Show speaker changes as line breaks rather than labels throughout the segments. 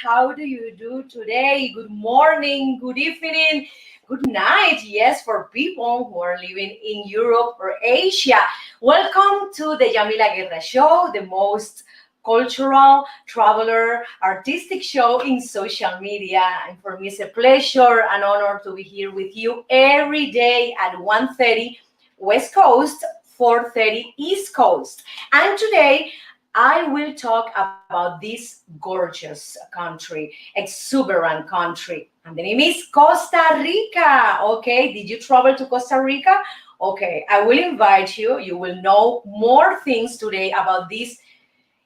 How do you do today? Good morning, good evening, good night. Yes, for people who are living in Europe or Asia. Welcome to the Yamila Guerra show, the most cultural, traveler, artistic show in social media. And for me, it's a pleasure and honor to be here with you every day at 1:30 West Coast, 4:30 East Coast. And today, I will talk about this gorgeous country, exuberant country, and the name is Costa Rica. Okay, did you travel to Costa Rica? Okay, I will invite you. You will know more things today about this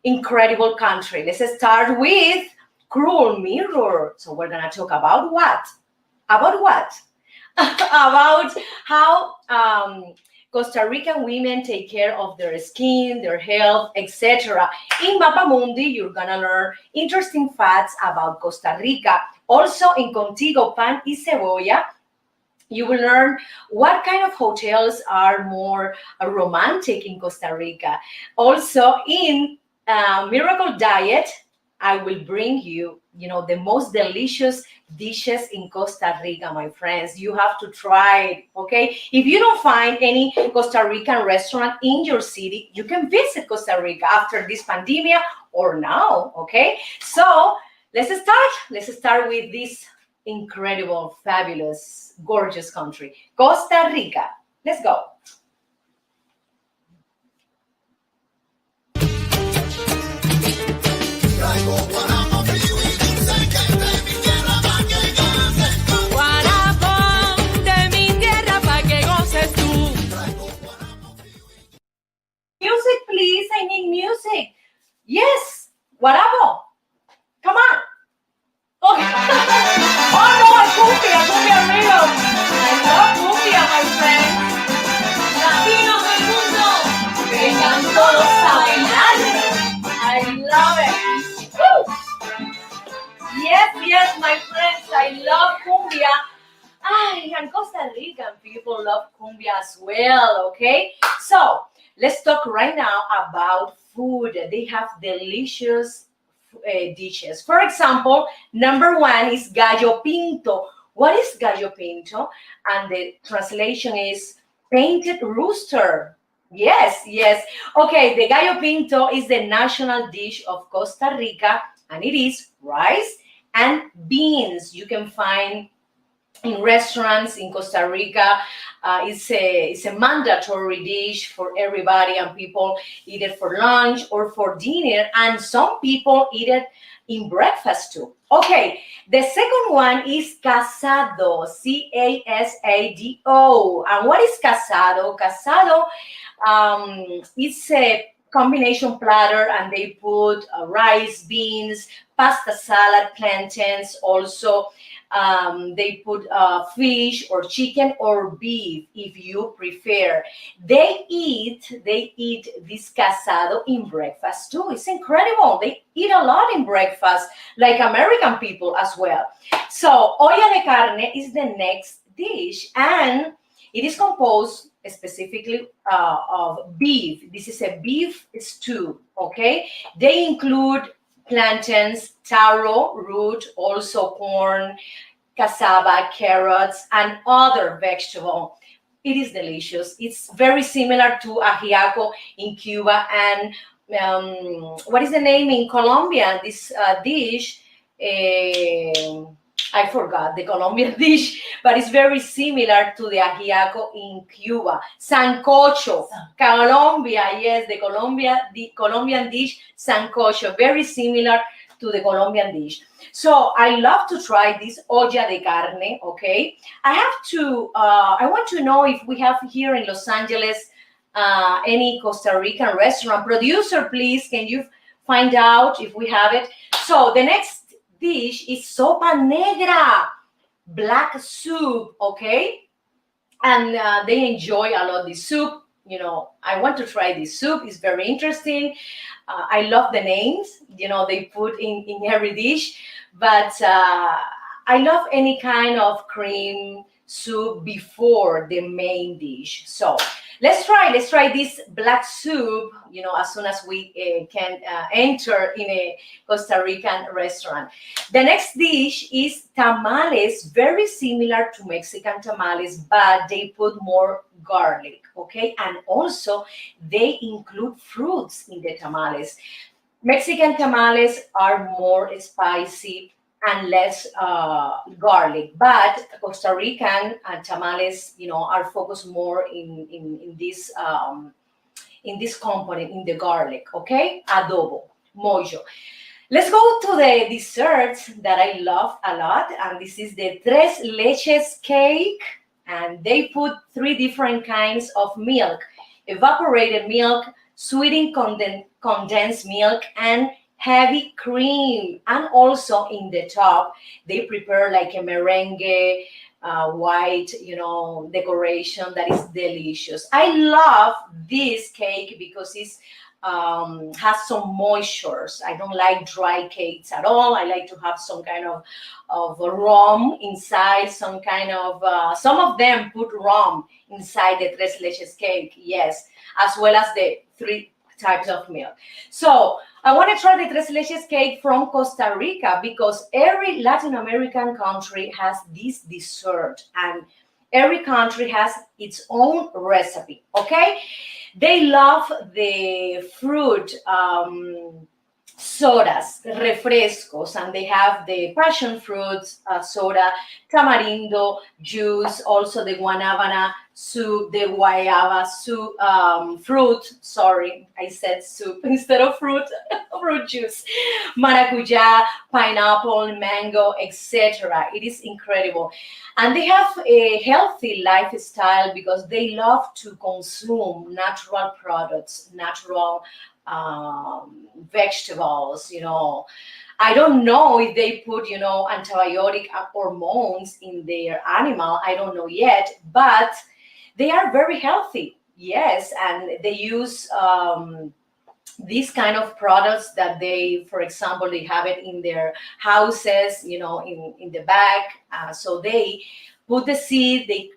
incredible country. Let's start with Cruel Mirror. So we're gonna talk about what? About what? About how Costa Rican women take care of their skin, their health, etc. In Mapamundi, you're gonna learn interesting facts about Costa Rica. Also, in Contigo Pan y Cebolla, you will learn what kind of hotels are more romantic in Costa Rica. Also, in Miracle Diet, I will bring you, the most delicious dishes in Costa Rica, my friends. You have to try it, okay? If you don't find any Costa Rican restaurant in your city, you can visit Costa Rica after this pandemic or now, okay? So let's start. Let's start with this incredible, fabulous, gorgeous country, Costa Rica. Let's go. Music, please. I need music. Yes. Guarabo. Come on. Oh, oh no, cumbia rhythm. I love cumbia, my friends. Latinos del mundo, vengan todos a bailar. I love it. Woo. Yes, my friends. I love cumbia. And Costa Rican people love cumbia as well, okay? So, let's talk right now about food. They have delicious dishes. For example, number one is gallo pinto. What is gallo pinto? And the translation is painted rooster. Yes. Okay, the gallo pinto is the national dish of Costa Rica, and it is rice and beans. You can find in restaurants in Costa Rica. It's a mandatory dish for everybody, and people eat it for lunch or for dinner, and some people eat it in breakfast too. Okay, the second one is casado, Casado. And what is casado? Casado, it's a combination platter, and they put rice, beans, pasta salad, plantains, also they put fish or chicken or beef if you prefer. They eat this casado in breakfast too. It's incredible. They eat a lot in breakfast, like American people as well. So olla de carne is the next dish, and it is composed specifically of beef. This is a beef stew, okay? They include plantains, taro root, also corn, cassava, carrots, and other vegetable. It is delicious. It's very similar to ajiaco in Cuba, and what is the name in Colombia? This dish, I forgot the Colombian dish, but it's very similar to the ajiaco in Cuba. Sancocho, Colombia, yes, the Colombian dish, sancocho, very similar to the Colombian dish. So I love to try this olla de carne, okay? I want to know if we have here in Los Angeles any Costa Rican restaurant. Producer, please, can you find out if we have it? So the next dish is sopa negra, black soup, okay? And they enjoy a lot this soup. I want to try this soup. It's very interesting. I love the names, they put in every dish, but I love any kind of cream soup before the main dish. So let's try this black soup, as soon as we can enter in a Costa Rican restaurant. The next dish is tamales, very similar to Mexican tamales, but they put more garlic, okay? And also they include fruits in the tamales. Mexican tamales are more spicy and less garlic, but Costa Rican tamales, are focused more in this component, in the garlic. Okay, adobo, mojo. Let's go to the desserts that I love a lot, and this is the tres leches cake, and they put three different kinds of milk: evaporated milk, sweetened condensed milk, and heavy cream. And also in the top they prepare like a merengue, white, decoration that is delicious. I love this cake because it's has some moistures. I don't like dry cakes at all. I like to have some kind of rum inside, some of them put rum inside the tres leches cake, yes, as well as the three types of milk. So I want to try the tres leches cake from Costa Rica because every Latin American country has this dessert, and every country has its own recipe. Okay, they love the fruit sodas, refrescos, and they have the passion fruits soda, tamarindo juice, also the guanabana soup, the guayaba soup, fruit. Sorry, I said soup instead of fruit. Fruit juice, maracuja, pineapple, mango, etc. It is incredible, and they have a healthy lifestyle because they love to consume natural products, natural vegetables. I don't know if they put, antibiotic hormones in their animal. I don't know yet, but they are very healthy. Yes, and they use these kind of products that they, for example, they have it in their houses, in the back. So they put the seed. They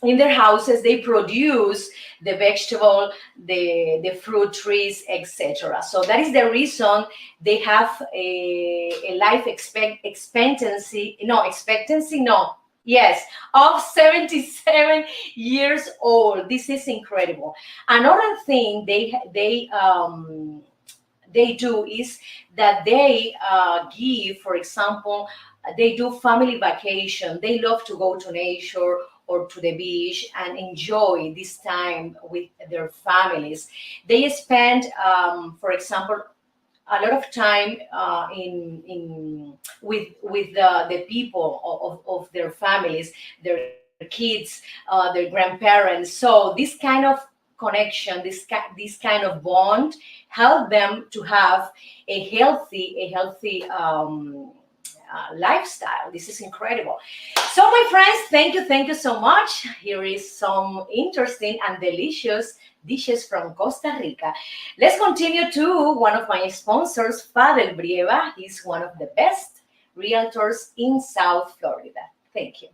in their houses they produce the vegetable, the fruit trees, etc. So that is the reason they have a life expectancy no, yes, of 77 years old. This is incredible. Another thing they do is that they give, for example, they do family vacation. They love to go to nature or to the beach and enjoy this time with their families. They spend, for example, a lot of time in with the people of their families, their kids, their grandparents. So this kind of connection, this kind of bond, help them to have a healthy lifestyle. This is incredible. So my friends, thank you so much. Here is some interesting and delicious dishes from Costa Rica. Let's continue to one of my sponsors, Father Brieva. He's one of the best realtors in South Florida. Thank you.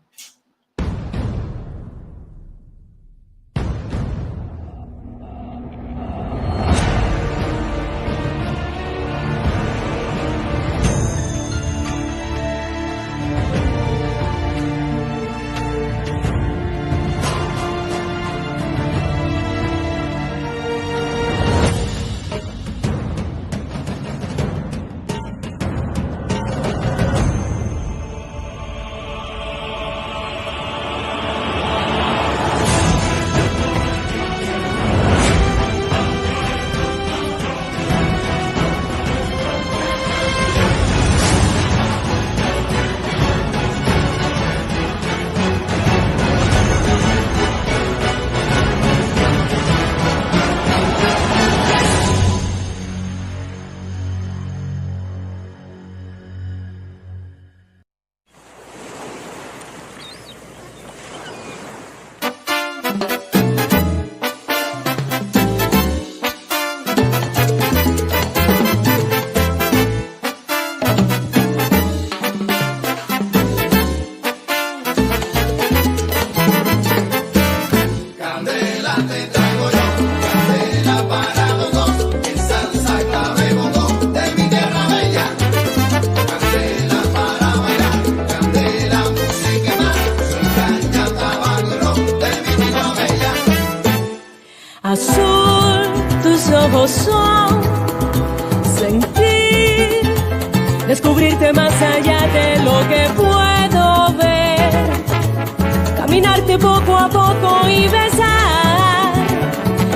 tocarte poco a poco y besar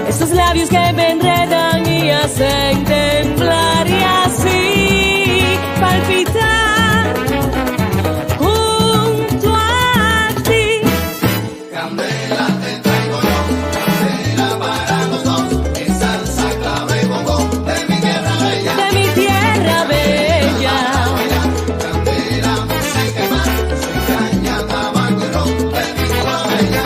esos labios que me enredan y hacen temblar y así palpitar junto a ti.
Candela te traigo yo, candela para los dos, es salsa clave bongo de mi tierra bella.
De mi tierra bella.
Candela, música y más, soy caña, tabaco y ron de mi tierra bella.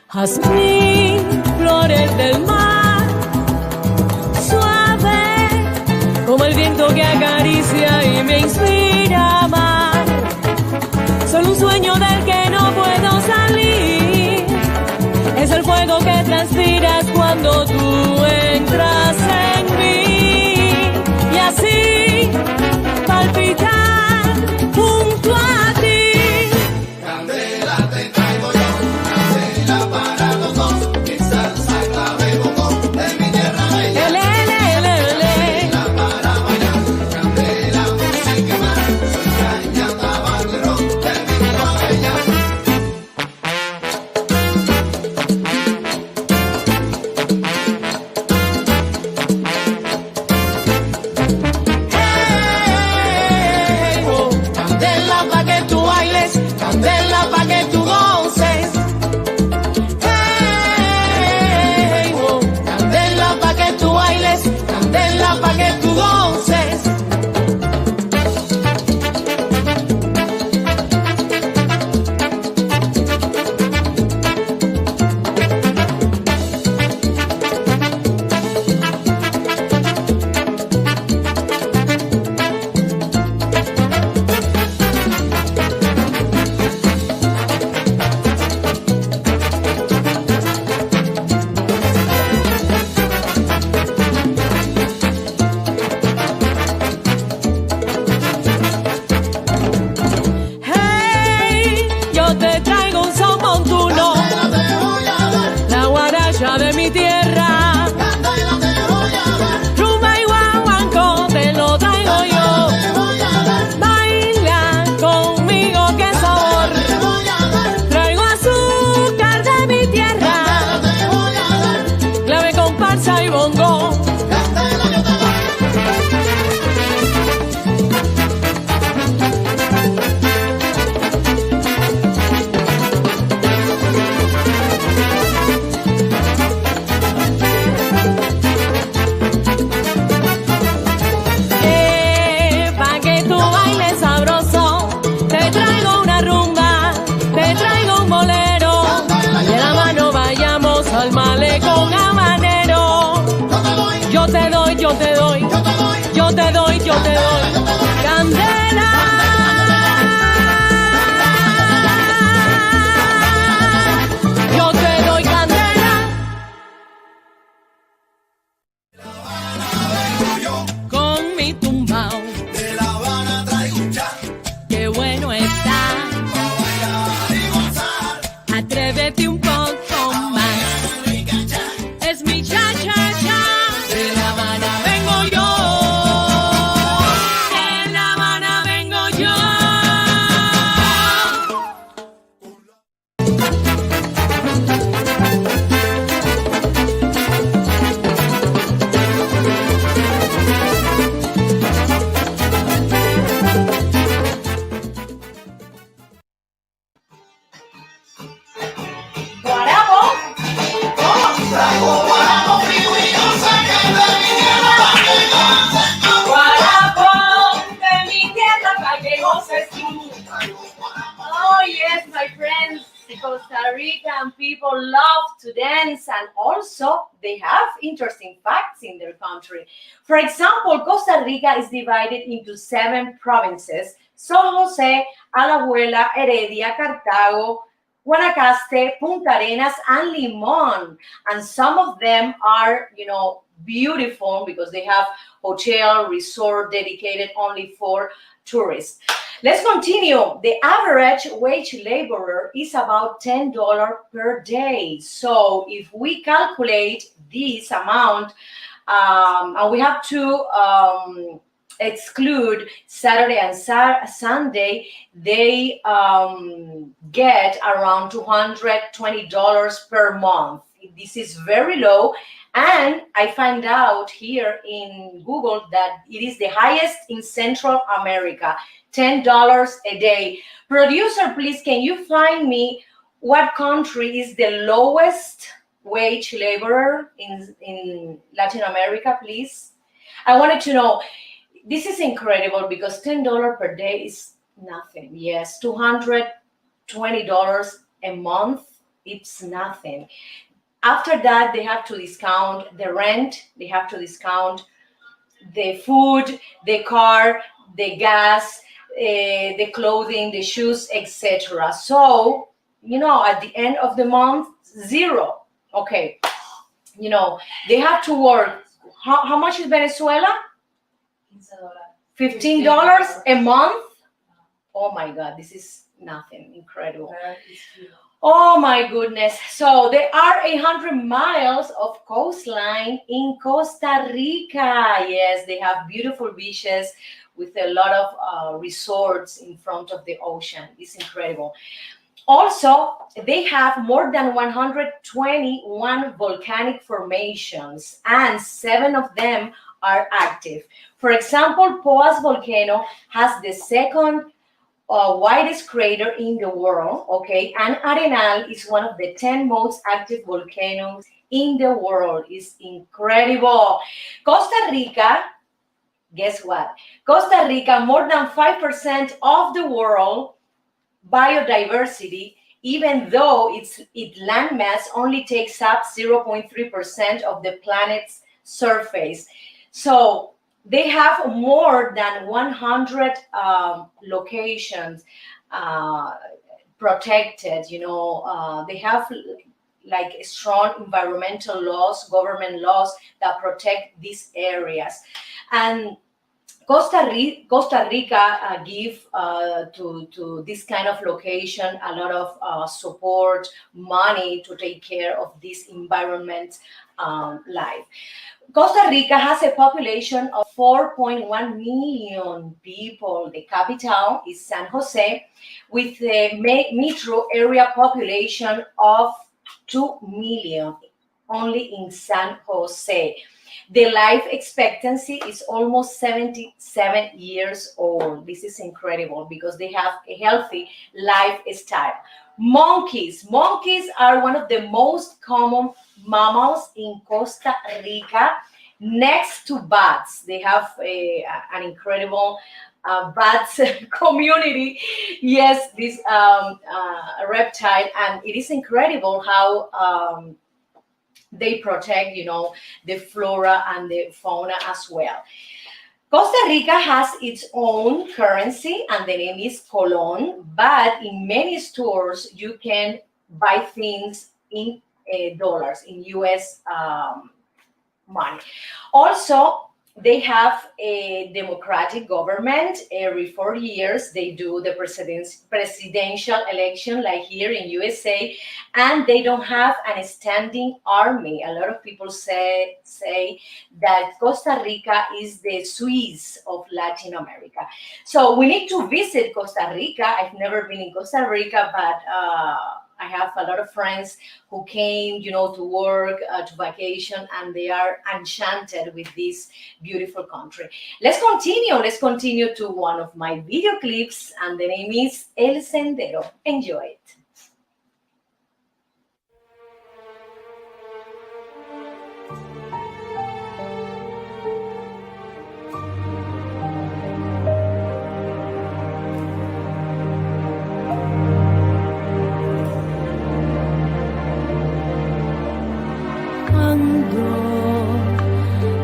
Jazmín, flores del mar, suave como el viento que acaricia y me inspira a amar. Solo un sueño del que no puedo salir, es el fuego que transpiras cuando tú entras en mí. Y así palpitar junto a ti.
Candela te traigo yo, candela para los dos, es salsa clave bongo de mi tierra bella. Candela para bailar, candela, música y más, soy caña, tabaco y ron de mi tierra bella.
Hey, oh, candela pa' que tú bailes, candela pa' que tú goces. Hey, oh, candela pa' que tú bailes, candela pa' que tú goces. Hey, yo te traigo un son montuno,
Candela te voy a dar,
la guaracha de mi tierra.
candela te voy a dar,
Rumba y guaguancó te lo traigo yo.
te voy a dar,
Baila conmigo, qué sabor.
te voy a dar,
Traigo azúcar de mi tierra,
te voy a dar,
clave, comparsa y bongo.
candela yo te doy.
Pa' que tú bailes sabroso, te traigo una rumba, te traigo un bolero. De la mano vayamos al malecón habanero. Yo te doy, yo te doy, yo te doy, yo te doy. Candela. Yo te doy candela. Con mi tumbao,
De La Habana traigo un chan,
qué bueno está.
pa' bailar y gozar,
Atrévete un poco más.
rica chan.
Es mi cha-cha-cha. De La Habana vengo yo. De La Habana vengo yo.
Guarabo.
Traigo guarapo frío y yo sé que es de mi tierra bella.
Guarapo de mi tierra para que goces tú. Oh yes, my friends, Costa Rican people love to dance and also they have interesting facts in their country. For example, Costa Rica is divided into 7 provinces: San Jose, Alajuela, Heredia, Cartago, Guanacaste, Punta Arenas, and Limon. And some of them are, beautiful because they have hotel, resort dedicated only for tourists. Let's continue. The average wage laborer is about $10 per day. So if we calculate this amount, and we have to exclude Saturday and Sunday, they get around $220 per month. This is very low. And I find out here in Google that it is the highest in Central America, $10 a day. Producer, please, can you find me what country is the lowest wage laborer in Latin America, please? I wanted to know. This is incredible because $10 per day is nothing. Yes, $220 a month, it's nothing. After that, they have to discount the rent, they have to discount the food, the car, the gas, the clothing, the shoes, etc. So, at the end of the month, zero. Okay, they have to work. How much is Venezuela? $15 a month? Oh my God, this is nothing. Incredible. Oh my goodness. So there are 800 miles of coastline in Costa Rica. Yes, they have beautiful beaches with a lot of resorts in front of the ocean. It's incredible. Also, they have more than 121 volcanic formations, and 7 of them are active. For example, Poas volcano has the second widest crater in the world, okay? And Arenal is one of the 10 most active volcanoes in the world. It's incredible. Costa Rica, guess what? Costa Rica, more than 5% of the world biodiversity, even though its landmass only takes up 0.3% of the planet's surface. So they have more than 100 locations protected. They have like strong environmental laws, government laws that protect these areas. And Costa Rica give to this kind of location a lot of support, money to take care of this environment life. Costa Rica has a population of 4.1 million people. The capital is San Jose, with a metro area population of 2 million only in San Jose. The life expectancy is almost 77 years old. This is incredible because they have a healthy lifestyle. Monkeys are one of the most common mammals in Costa Rica, next to bats. They have an incredible bats community. Yes, this reptile, and it is incredible how they protect, the flora and the fauna as well. Costa Rica has its own currency, and the name is Colón, but in many stores you can buy things in dollars, in US money. Also, they have a democratic government. Every 4 years, they do the presidential election, like here in USA, and they don't have a standing army. A lot of people say that Costa Rica is the Swiss of Latin America. So we need to visit Costa Rica. I've never been in Costa Rica, but I have a lot of friends who came, to work, to vacation, and they are enchanted with this beautiful country. Let's continue to one of my video clips, and the name is El Sendero. Enjoy it.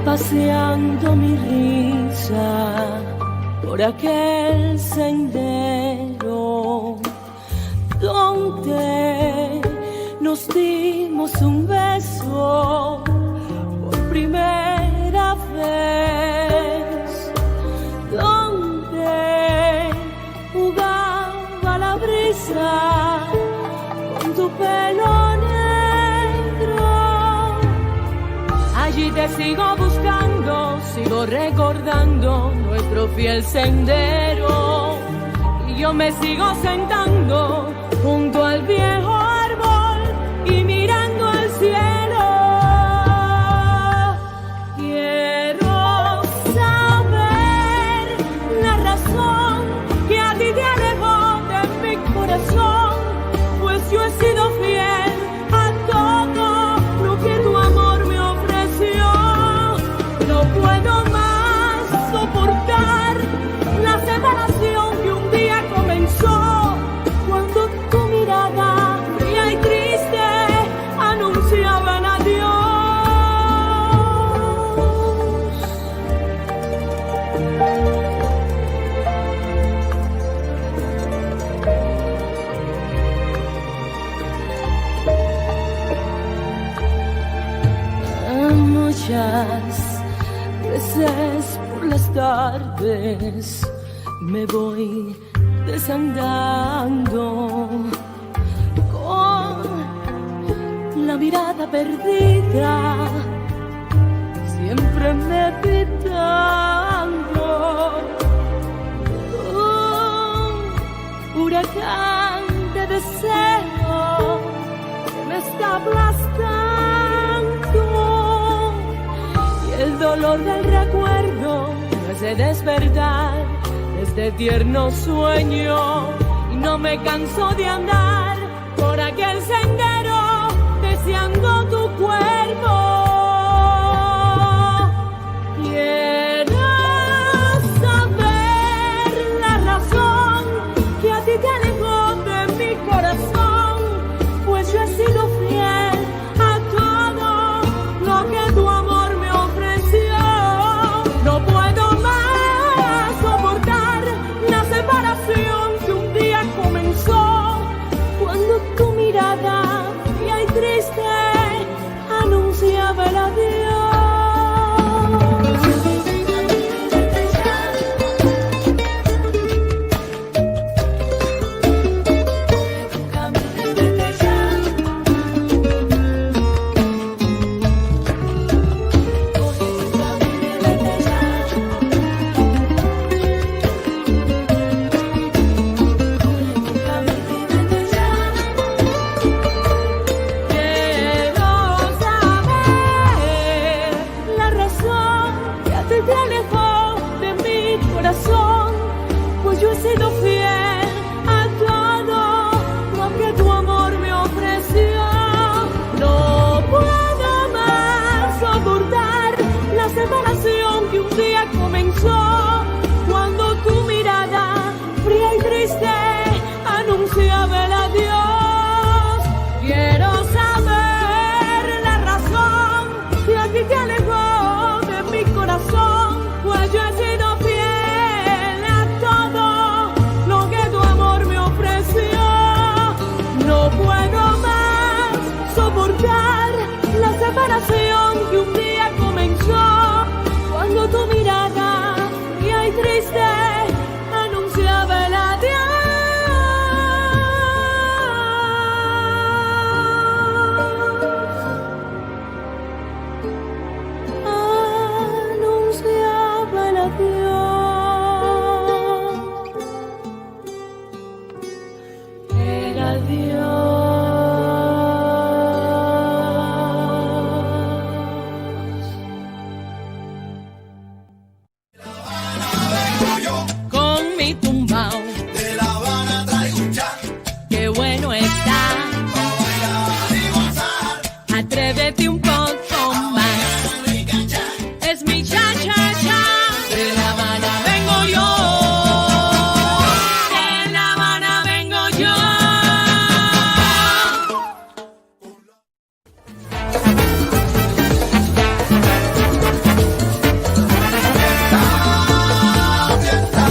Paseando mi risa por aquel sendero donde nos dimos un beso por primera vez, donde jugaba la brisa con tu pelo negro. Allí te sigo buscando, si Sigo recordando nuestro fiel sendero y yo me sigo sentando junto al viejo árbol y mirando al cielo. Quiero saber la razón que a ti te alejó de mi corazón, pues yo he sido fiel a todo lo que tu amor me ofreció. No puedo más soportar la separación que un día comenzó, cuando tu mirada fría y triste anunciaba el adiós. Muchas veces por las tardes me voy desandando con la mirada perdida, siempre meditando. Un huracán de deseo que me está aplastando, y el dolor del recuerdo me hace despertar de este tierno sueño, y no me canso de andar por aquel sendero deseando tu cuerpo. Quiero saber la razón que a ti te alejó de mi corazón, pues yo he sido fiel a todo lo que tu amor me ofreció. No puedo más soportar la separación que un día comenzó, cuando tu mirada fría y triste anunciaba el adiós. Pues yo he sido fiel a todo lo que tu amor me ofreció. No puedo más soportar la separación que un día comenzó, cuando tu mirada fría y triste anunciaba el adiós. Quiero saber la razón que a ti te alejó de mi corazón, pues yo he sido fiel a todo lo que tu amor me ofreció. No puedo más soportar la separación que un día comenzó, cuando tu mirada fría y triste anunciaba el adiós. Anunciaba el adiós. El adiós. Con mi tumbao,
De La Habana traigo un cha,
qué bueno está.
pa' bailar y gozar.
Atrévete un poco más.
Rica cha,
Es mi cha-cha-cha. De La Habana vengo yo. De La Habana vengo yo.
fiesta.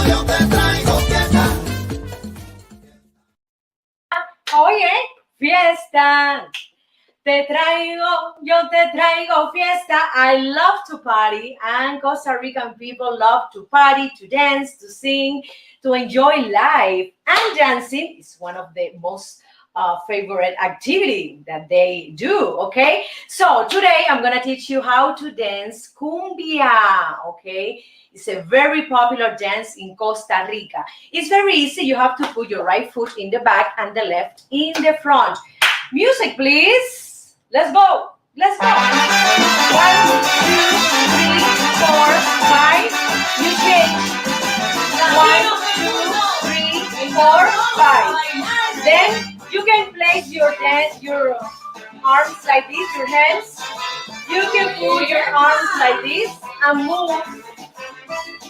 Yo te traigo fiesta.
Oye, fiesta. Yo te traigo fiesta. I love to party, and Costa Rican people love to party, to dance, to sing, to enjoy life. And dancing is one of the most favorite activity that they do. Okay, so today I'm gonna teach you how to dance cumbia. Okay, it's a very popular dance in Costa Rica. It's very easy. You have to put your right foot in the back and the left in the front. Music, please. Let's go. Let's go. 1, 2, 3, 4, 5. You change. 1, 2, 3, 4, 5. Then you can place your arms like this, your hands. You can put your arms like this and move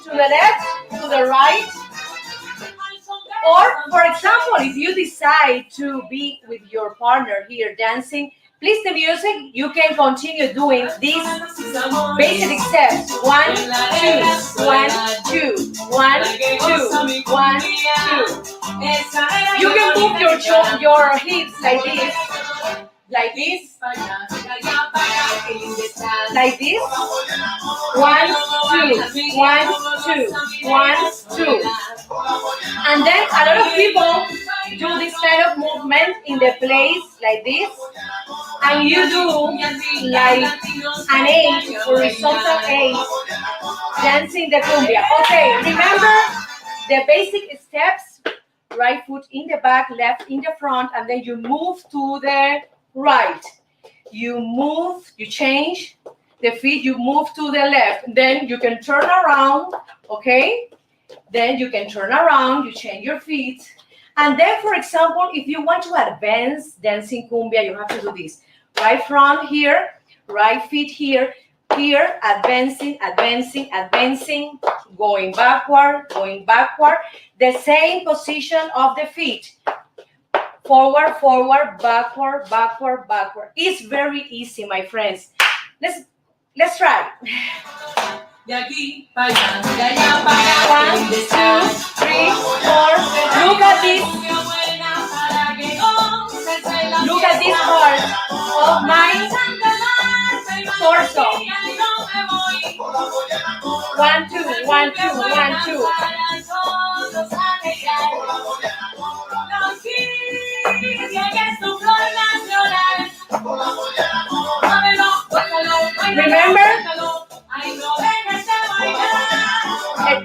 to the left, to the right. Or, for example, if you decide to be with your partner here dancing, please the music, you can continue doing these basic steps. 1, 2, 1, 2, 1, 2, 1, 2. You can move your hips like this, like this, like this. 1, 2, 1, 2, 1, 2. And then a lot of people do this kind of movement in the place like this. And you do like an 8, horizontal 8, dancing the cumbia. Okay, remember the basic steps. Right foot in the back, left in the front, and then you move to the right. You move, you change the feet, you move to the left. Then you can turn around, okay? Then you can turn around, you change your feet. And then, for example, if you want to advance dancing cumbia, you have to do this. Right front here, right feet here, here, advancing, advancing, advancing, going backward, going backward. The same position of the feet. Forward, forward, backward, backward, backward. It's very easy, my friends. Let's try. 1, 2, 3, 4. Look at this. Look at this part of my torso. 1, 2, 1, 2, 1, 2. Remember?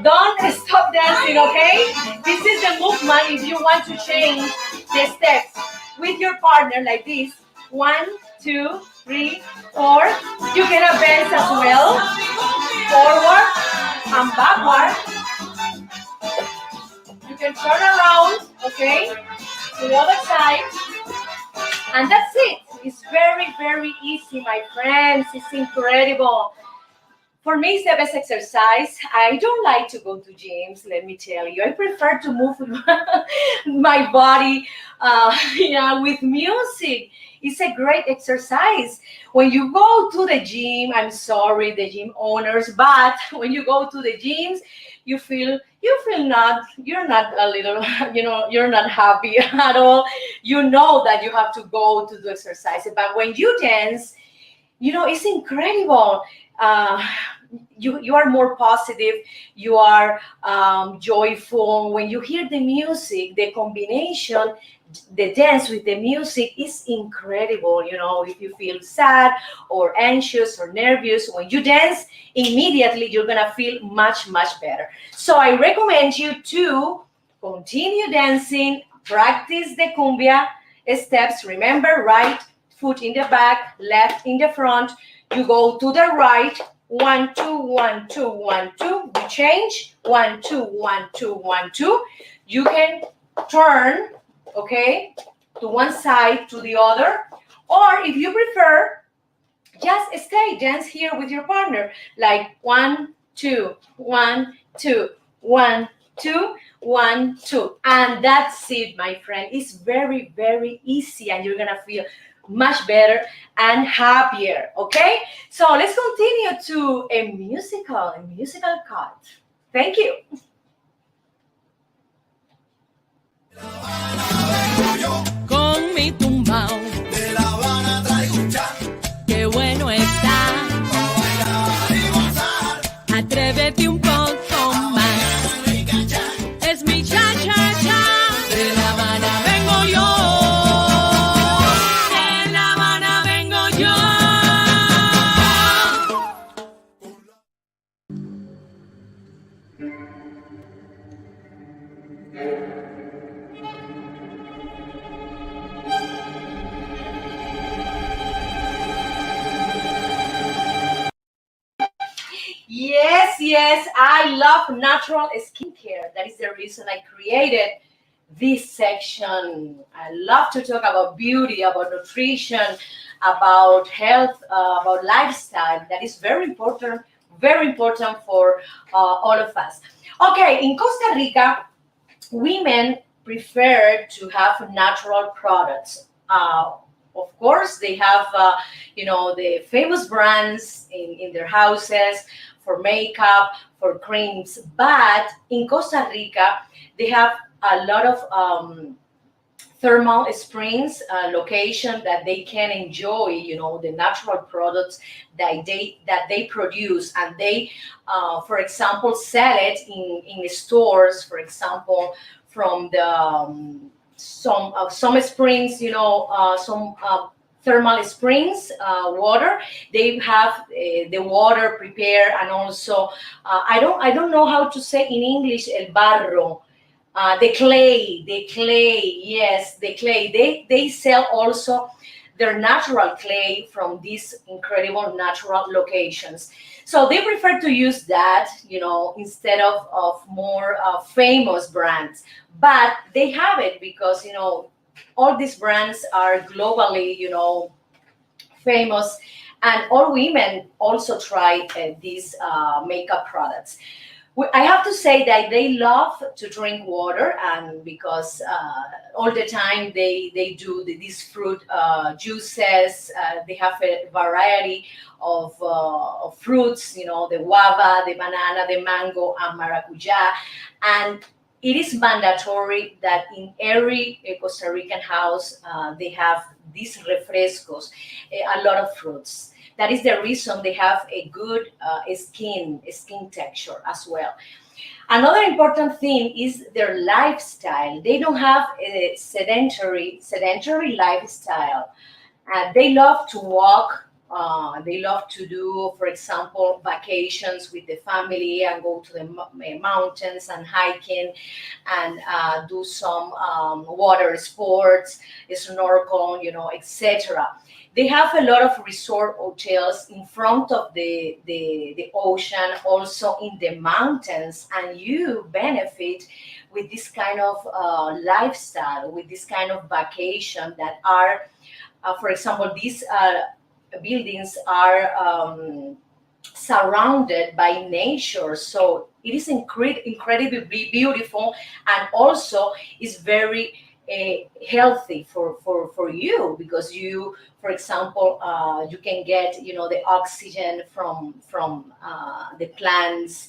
Don't stop dancing, okay? This is the movement if you want to change the steps with your partner like this. 1, 2, 3, 4. You can advance as well. Forward and backward. You can turn around, okay, to the other side. And that's it. It's very, very easy, my friends. It's incredible. For me, it's the best exercise. I don't like to go to gyms, let me tell you. I prefer to move my body with music. It's a great exercise. When you go to the gym, I'm sorry, the gym owners, but when you go to the gyms, you're not a little, you're not happy at all. You know that you have to go to do exercise. But when you dance, it's incredible. You are more positive, you are joyful. When you hear the music, the combination, the dance with the music is incredible. If you feel sad or anxious or nervous, when you dance, immediately you're gonna feel much, much better. So I recommend you to continue dancing, practice the cumbia steps. Remember, right foot in the back, left in the front. You go to the right. 1, 2, 1, 2, 1, 2. You change. 1, 2, 1, 2, 1, 2. You can turn, okay, to one side, to the other. Or if you prefer, just stay, dance here with your partner. Like 1, 2, 1, 2, 1, 2, 1, 2. And that's it, my friend. It's very, very easy, and you're gonna feel much better and happier. Okay, so let's continue to a musical cut. Thank you.
Con mi tumbao
De La Habana traigo un cha,
qué bueno está.
bailar y gozar.
Atrévete un poco más. Es mi cha cha cha. De La Habana vengo yo.
Yes, yes, I love natural skincare. That is the reason I created this section. I love to talk about beauty, about nutrition, about health, about lifestyle. That is very important for all of us. Okay, in Costa Rica, women prefer to have natural products. Of course, they have, the famous brands in their houses for makeup, for creams. But in Costa Rica, they have a lot of thermal springs location that they can enjoy, the natural products that they produce, and they, for example, sell it in stores, for example, from the some springs, some thermal springs water. They have the water prepared, and also I don't know how to say in English el barro, the clay, yes, the clay. They sell also their natural clay from these incredible natural locations. So they prefer to use that, instead of more famous brands. But they have it because, all these brands are globally, famous, and all women also try these makeup products. I have to say that they love to drink water, and because all the time they do these fruit juices. They have a variety of fruits, the guava, the banana, the mango, and maracuja. And it is mandatory that in every Costa Rican house they have these refrescos, a lot of fruits. That is the reason they have a good skin texture as well. Another important thing is their lifestyle. They don't have a sedentary lifestyle. They love to walk. They love to do, for example, vacations with the family and go to the mountains and hiking, and do some water sports, snorkel, etc. They have a lot of resort hotels in front of the ocean, also in the mountains, and you benefit with this kind of lifestyle, with this kind of vacation that are, for example, these buildings are surrounded by nature. So it is incredibly beautiful, and also is very healthy for you, because you, for example, you can get, the oxygen from the plants.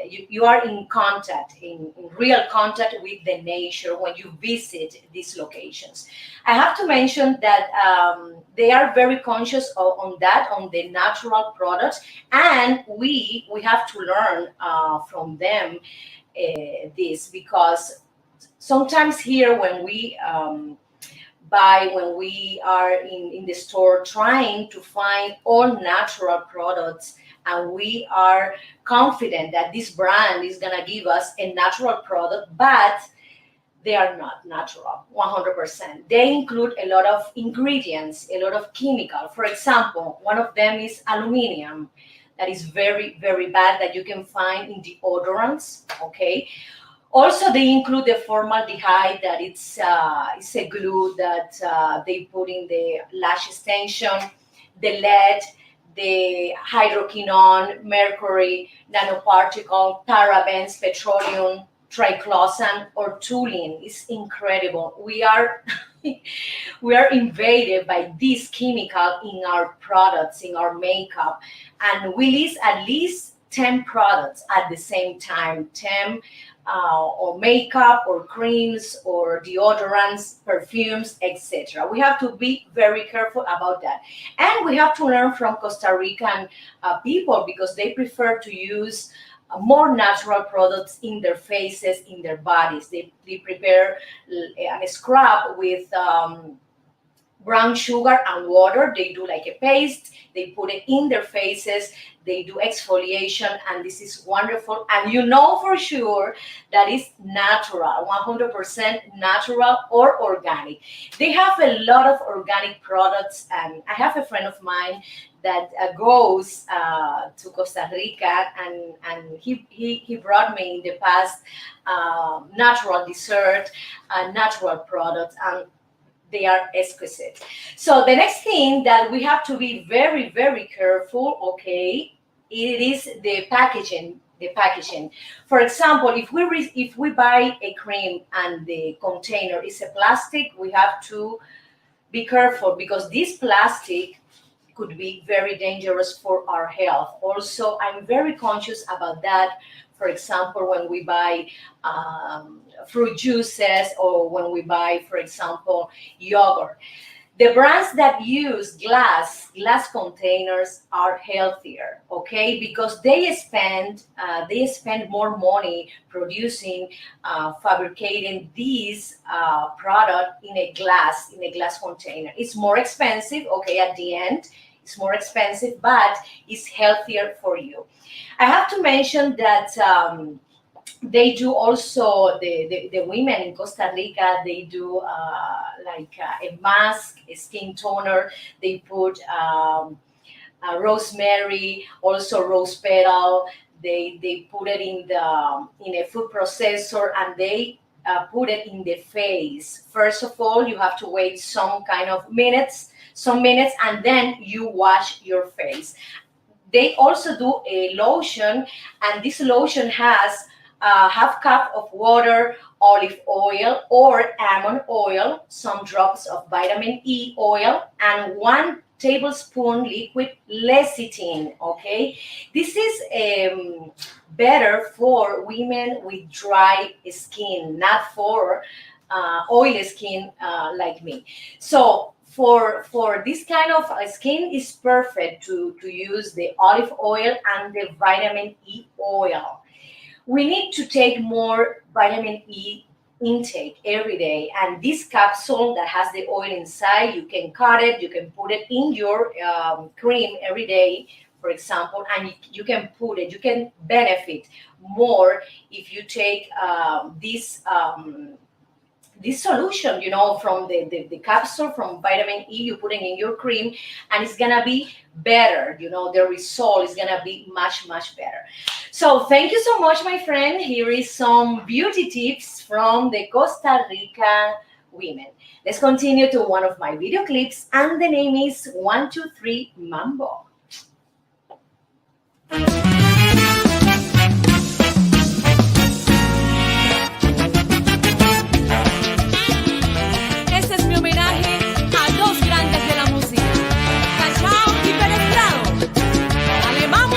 You are in contact, in real contact with the nature when you visit these locations. I have to mention that they are very conscious on that, on the natural products, and we have to learn from them this, because sometimes here when we buy, when we are in the store trying to find all natural products, and we are confident that this brand is going to give us a natural product, but they are not natural 100%. They include a lot of ingredients, a lot of chemical. For example, one of them is aluminum, that is very, very bad, that you can find in deodorants. Okay. Also, they include the formaldehyde, that it's a glue that they put in the lash extension, the lead, the hydroquinone, mercury, nanoparticle, parabens, petroleum, triclosan, or toluene. Is incredible. We are we are invaded by this chemical in our products, in our makeup, and we list at least 10 products at the same time, 10 or makeup or creams or deodorants, perfumes, etc. We have to be very careful about that. And we have to learn from Costa Rican people, because they prefer to use more natural products in their faces, in their bodies. They prepare a scrub brown sugar and water. They do like a paste. They put it in their faces. They do exfoliation, and this is wonderful. And you know for sure that is natural, 100% natural or organic. They have a lot of organic products, and I have a friend of mine that goes to Costa Rica, and he brought me in the past natural dessert, natural products, and they are exquisite. So the next thing that we have to be very, very careful, okay, it is the packaging. The packaging. For example, if we buy a cream and the container is a plastic, we have to be careful because this plastic could be very dangerous for our health. Also, I'm very conscious about that. For example, when we buy fruit juices or when we buy, for example, yogurt. The brands that use glass containers are healthier, okay? Because they spend more money producing, fabricating these product in a glass container. It's more expensive, okay? At the end, it's more expensive, but it's healthier for you. I have to mention that. They do also the women in Costa Rica. They do a mask, a skin toner. They put rosemary, also rose petal. They put it in a food processor, and they put it in the face. First of all, you have to wait some minutes, and then you wash your face. They also do a lotion, and this lotion has half cup of water, olive oil or almond oil, some drops of vitamin E oil, and 1 tablespoon liquid lecithin. Okay, this is better for women with dry skin, not for oily skin like me. So for this kind of skin, is perfect to use the olive oil and the vitamin E oil. We need to take more vitamin E intake every day, and this capsule that has the oil inside, you can cut it, you can put it in your cream every day, for example, and you can put it, you can benefit more if you take this solution, from the capsule from vitamin E, you put it in your cream, and it's gonna be better. The result is gonna be much, much better. So thank you so much, my friend. Here is some beauty tips from the Costa Rica women. Let's continue to one of my video clips, and the name is 1, 2, 3 Mambo.
Este es mi homenaje a dos grandes de la música, Cachao y Perestrado. ¡Dale, mambo!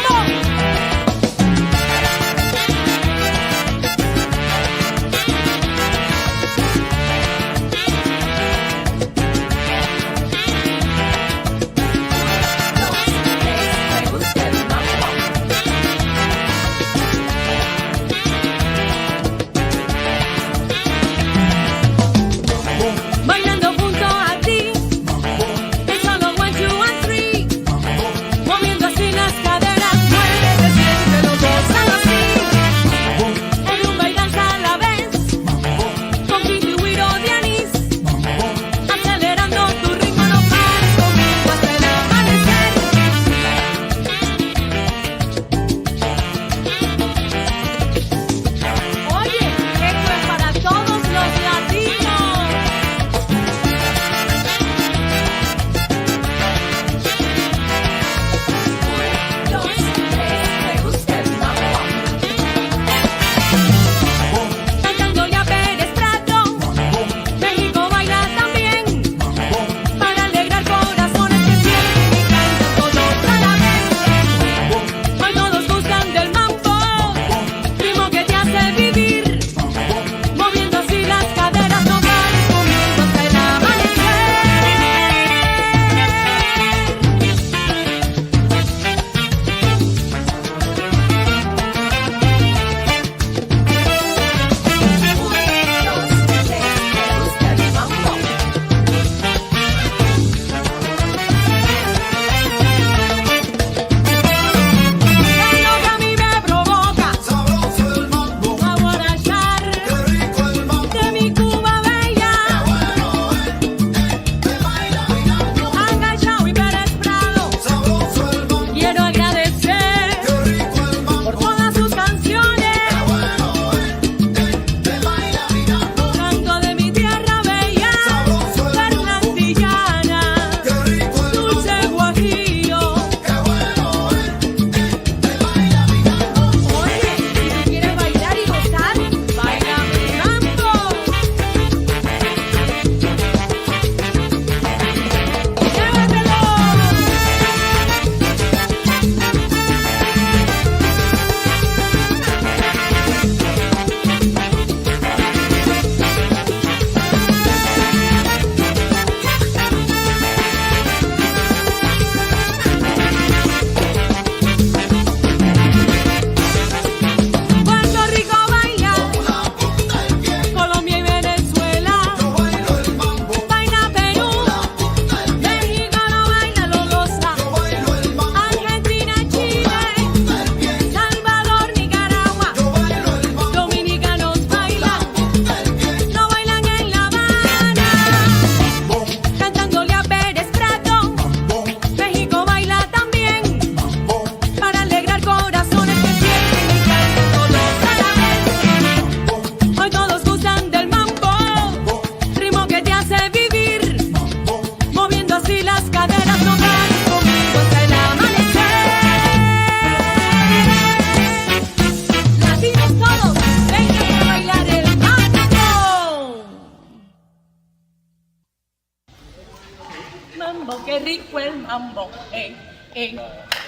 qué rico el mambo,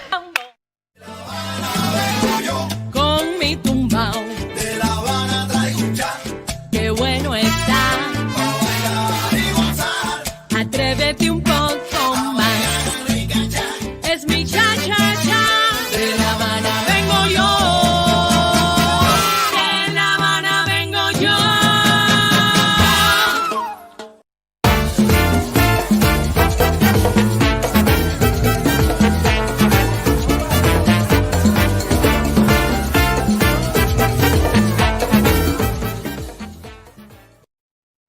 mambo. Con mi tumbao,
De La Habana traigo un cha,
qué bueno está.
pa' bailar y gozar.
Atrévete un poco más.
Rica cha,
Es mi cha-cha-cha. De La Habana vengo yo. De La Habana vengo yo.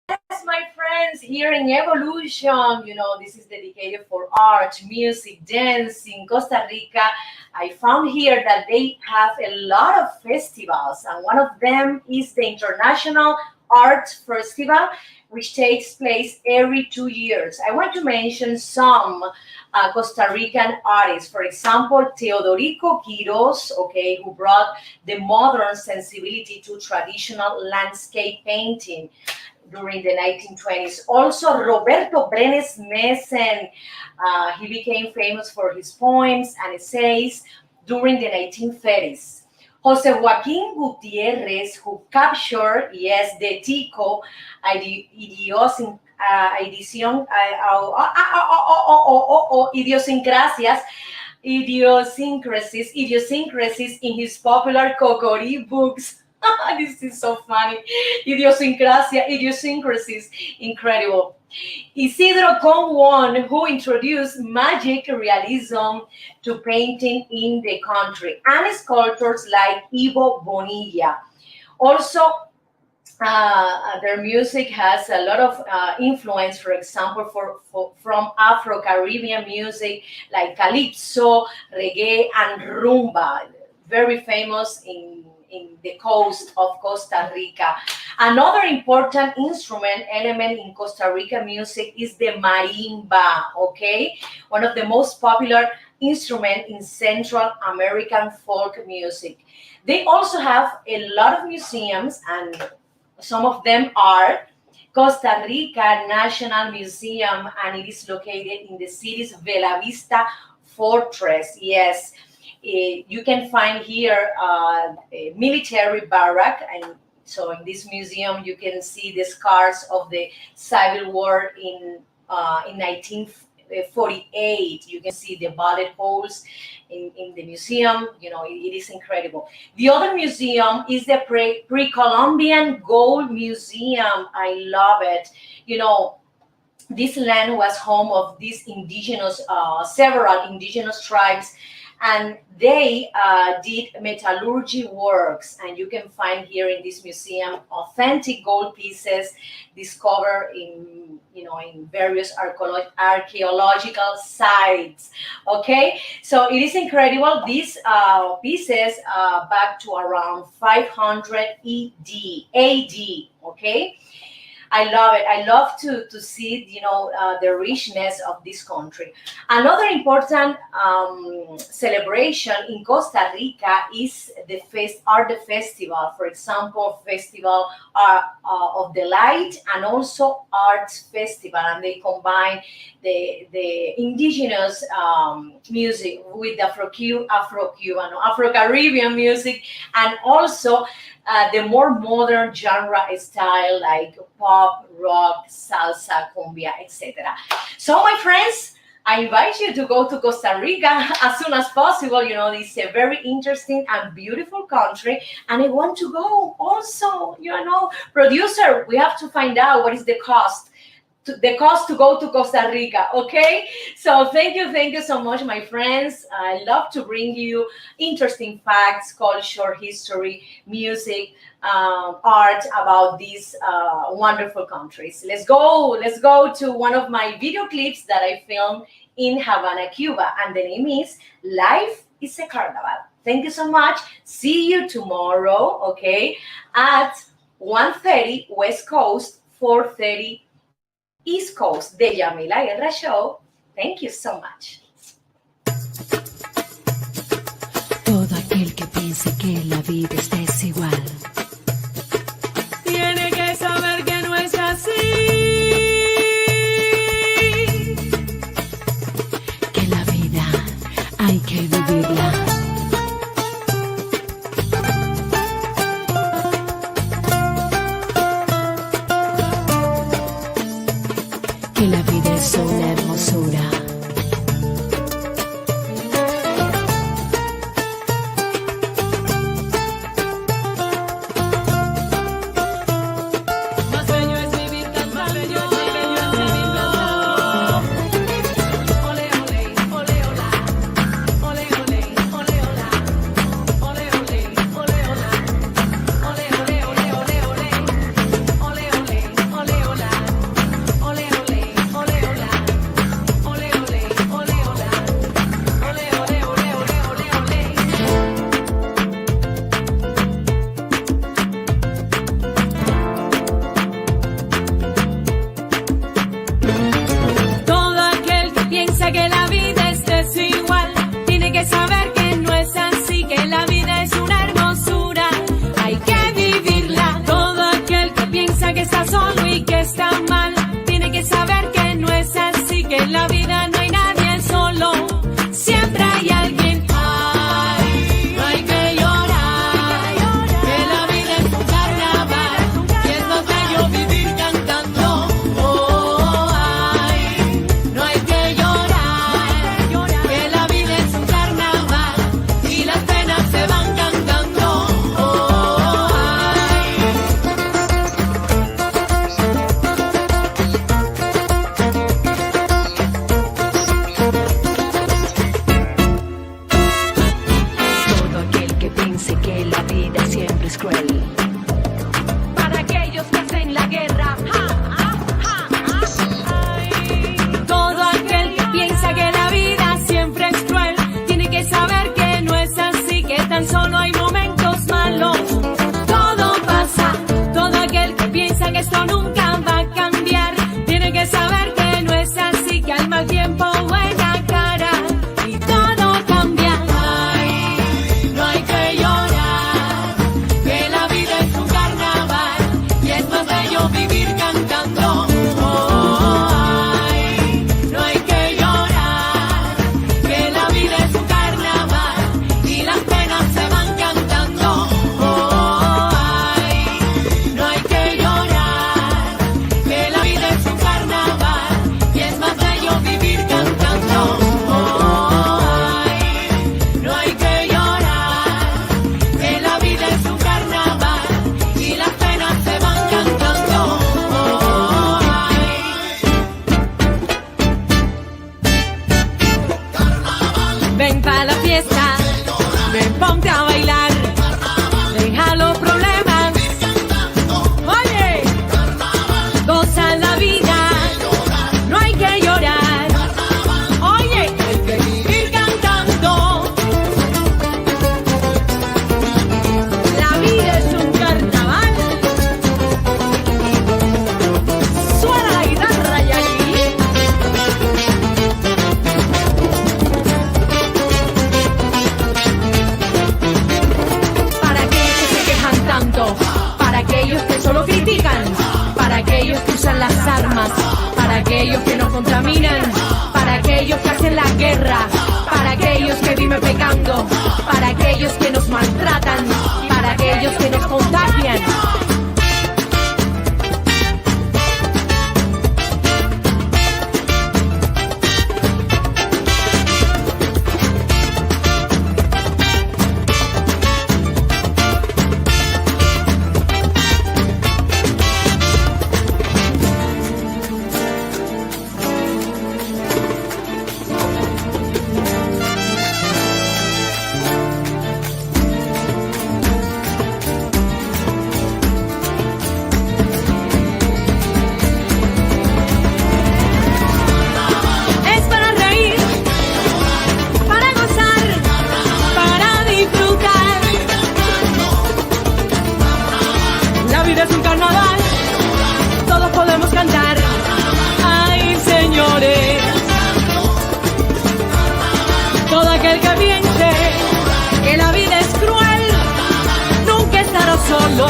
Yes, my friends, here in Evolution, this is dedicated for art, music, dance in Costa Rica. I found here that they have a lot of festivals, and one of them is the International Art Festival, which takes place every 2 years. I want to mention some Costa Rican artists. For example, Teodorico Quiros, okay, who brought the modern sensibility to traditional landscape painting during the 1920s. Also, Roberto Brenes Messen, he became famous for his poems and essays during the 1930s. Jose Joaquin Gutierrez, who captured, yes, the Tico idiosyncrasies in his popular Cocori books. This is so funny. Idiosyncrasies, incredible. Isidro Conwon, who introduced magic realism to painting in the country, and sculptors like Ivo Bonilla. Also, their music has a lot of influence, for example, from Afro-Caribbean music like calypso, reggae, and rumba, very famous in the coast of Costa Rica. Another important instrument element in Costa Rica music is the marimba, okay? One of the most popular instruments in Central American folk music. They also have a lot of museums, and some of them are Costa Rica National Museum, and it is located in the city's Bella Vista Fortress. Yes, you can find here a military barrack, and so in this museum you can see the scars of the Civil War in 1948. You can see the bullet holes in the museum. It is incredible. The other museum is the Pre-Columbian Gold Museum. I love it. This land was home of these several indigenous tribes, and they did metallurgy works, and you can find here in this museum authentic gold pieces discovered in various archaeological sites. Okay, so it is incredible. These pieces back to around 500 AD. Okay, I love it. I love to see, the richness of this country. Another important celebration in Costa Rica is the Art Festival. For example, Festival of the Light, and also Arts Festival, and they combine the indigenous music with Afro-Caribbean music, and also the more modern genre style like pop, rock, salsa, cumbia, etc. So, my friends, I invite you to go to Costa Rica as soon as possible. It's a very interesting and beautiful country, and I want to go also. Producer, we have to find out what is the cost to go to Costa Rica, okay? So thank you so much, my friends. I love to bring you interesting facts, culture, history, music, art about these wonderful countries. Let's go to one of my video clips that I filmed in Havana, Cuba, and the name is Life is a Carnival. Thank you so much. See you tomorrow, okay, at 1:30 West Coast, 4:30 East Coast, the Yamila Guerra Show. Thank you so much.
Todo aquel que piense que la vida es desigual tiene que saber que no es así. que la vida es una hermosura. Más bello es vivir cantando. Ole, ole, ole, hola. Ole, ole, ole, hola. Ole, ole, ole, hola. Ole, ole, ole, ole, ole. Ole, ole, ole, hola. Ole, ole, ole, hola. Ole, ole, ole, hola. Ole, ole, ole, ole, ole. Todo aquel que piensa que la vida es desigual tiene que saber que no es así, que la vida es una hermosura, hay que vivirla. Todo aquel que piensa que está solo y que está mal tiene que saber que no es así, que en la vida no hay nadie solo, siempre hay alguien. Ay, no hay que llorar, que la vida es un carnaval y es más bello vivir cantando. Oh, ay, no hay que llorar, que la vida es un carnaval y las penas se van cantando. Oh, ay. Todo aquel que piense que la vida siempre es cruel, para aquellos que hacen la guerra. Todo aquel que piensa que la vida siempre es cruel tiene que saber que no es así, que tan solo hay momentos malos. Todo pasa. Todo aquel que piensa que esto nunca va a cambiar tiene que saber que no es así, que al mal tiempo buena cara y todo cambia. Ay, no hay que llorar, que la vida es un carnaval y es más bello vivir cantando. Oh, ay, no hay que llorar, que la vida es un carnaval y las penas se van cantando. Oh, ay, no hay que llorar, que la vida es un carnaval y es más bello vivir cantando. Oh, ay, no hay que llorar, que la vida es un carnaval y las penas se van cantando. Oh, ay. Ven pa' la fiesta, ven, ponte a bailar, deja los problemas, oye, goza la vida, no hay que llorar, oye, hay que vivir cantando. La vida es un carnaval, suena la guitarra y aquí. Para aquellos que se quejan tanto, para aquellos que solo critican, para aquellos que usan las armas, para aquellos que nos contaminan, para aquellos que hacen la guerra, para aquellos que viven pecando, para aquellos que nos maltratan, para aquellos que nos contagian. Es para reír, para gozar, para disfrutar. La vida es un carnaval, todos podemos cantar. Ay, señores, todo aquel que piense que la vida es cruel nunca estará solo.